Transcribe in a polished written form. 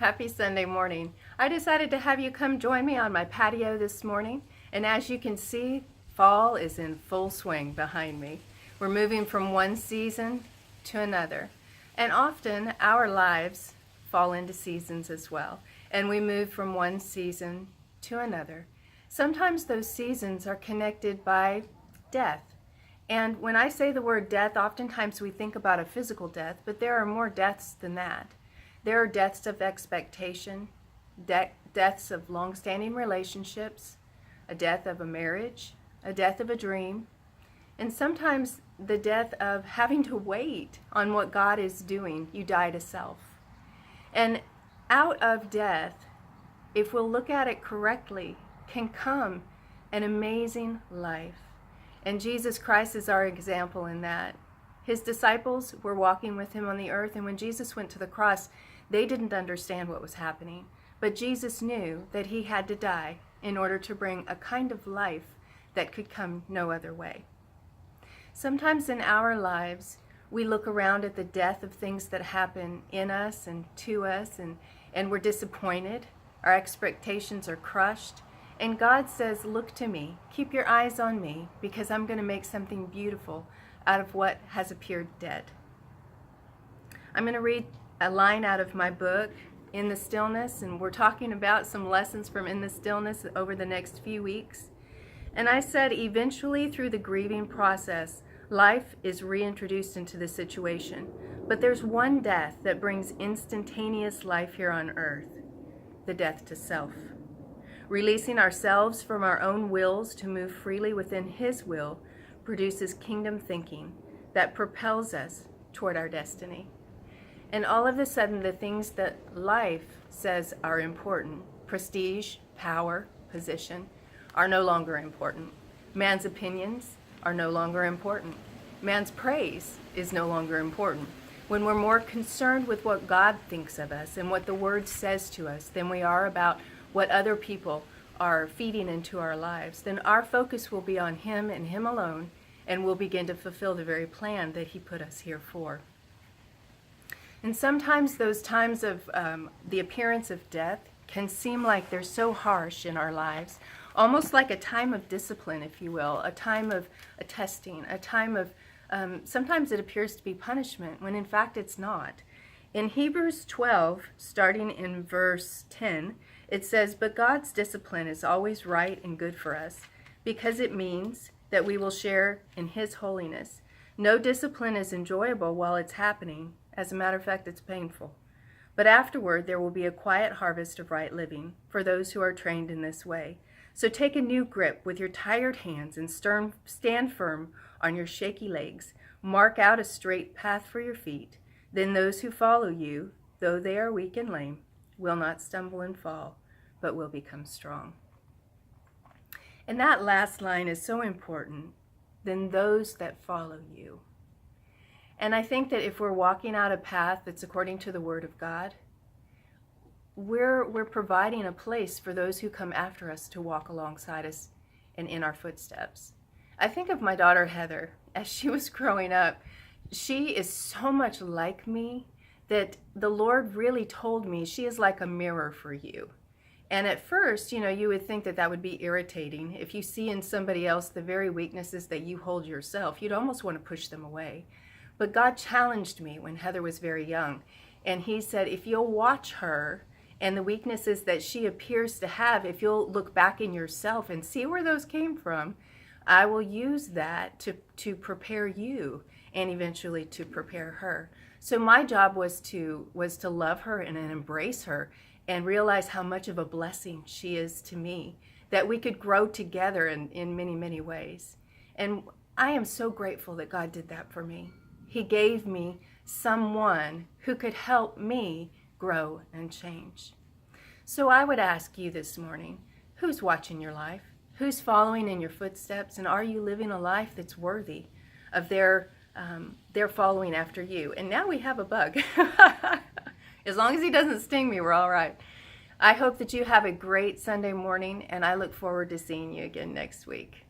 Happy Sunday morning. I decided to have you come join me on my patio this morning, and as you can see, fall is in full swing behind me. We're moving from one season to another, and often our lives fall into seasons as well, and we move from one season to another. Sometimes those seasons are connected by death, and when I say the word death, oftentimes we think about a physical death, but there are more deaths than that. There are deaths of expectation, deaths of long-standing relationships, a death of a marriage, a death of a dream, and sometimes the death of having to wait on what God is doing. You die to self. And out of death, if we'll look at it correctly, can come an amazing life. And Jesus Christ is our example in that. His disciples were walking with him on the earth, and when Jesus went to the cross, they didn't understand what was happening. But Jesus knew that he had to die in order to bring a kind of life that could come no other way. Sometimes in our lives, we look around at the death of things that happen in us and to us, and we're disappointed. Our expectations are crushed. And God says, look to me, keep your eyes on me, because I'm going to make something beautiful out of what has appeared dead. I'm going to read a line out of my book, In the Stillness, and we're talking about some lessons from In the Stillness over the next few weeks. And I said, eventually through the grieving process, life is reintroduced into the situation. But there's one death that brings instantaneous life here on earth, the death to self. Releasing ourselves from our own wills to move freely within His will produces kingdom thinking that propels us toward our destiny. And all of a sudden, the things that life says are important, prestige, power, position, are no longer important. Man's opinions are no longer important. Man's praise is no longer important. When we're more concerned with what God thinks of us and what the Word says to us than we are about what other people are feeding into our lives, then our focus will be on Him and Him alone, and we'll begin to fulfill the very plan that He put us here for. And sometimes those times of the appearance of death can seem like they're so harsh in our lives, almost like a time of discipline, if you will, a time of a testing, a time of, sometimes it appears to be punishment, when in fact it's not. In Hebrews 12, starting in verse 10, it says, "But God's discipline is always right and good for us, because it means that we will share in His holiness. No discipline is enjoyable while it's happening. As a matter of fact, it's painful. But afterward, there will be a quiet harvest of right living for those who are trained in this way. So take a new grip with your tired hands and stand firm on your shaky legs. Mark out a straight path for your feet. Then those who follow you, though they are weak and lame, will not stumble and fall, but will become strong." And that last line is so important. Then those that follow you. And I think that if we're walking out a path that's according to the Word of God, we're providing a place for those who come after us to walk alongside us and in our footsteps. I think of my daughter Heather. As she was growing up, she is so much like me that the Lord really told me she is like a mirror for you. And at first, you would think that that would be irritating. If you see in somebody else the very weaknesses that you hold yourself, you'd almost want to push them away. But God challenged me when Heather was very young. And He said, if you'll watch her and the weaknesses that she appears to have, if you'll look back in yourself and see where those came from, I will use that to prepare you and eventually to prepare her. So my job was to love her and embrace her and realize how much of a blessing she is to me, that we could grow together in many, many ways. And I am so grateful that God did that for me. He gave me someone who could help me grow and change. So I would ask you this morning, who's watching your life? Who's following in your footsteps? And are you living a life that's worthy of their following after you? And now we have a bug. As long as he doesn't sting me, we're all right. I hope that you have a great Sunday morning, and I look forward to seeing you again next week.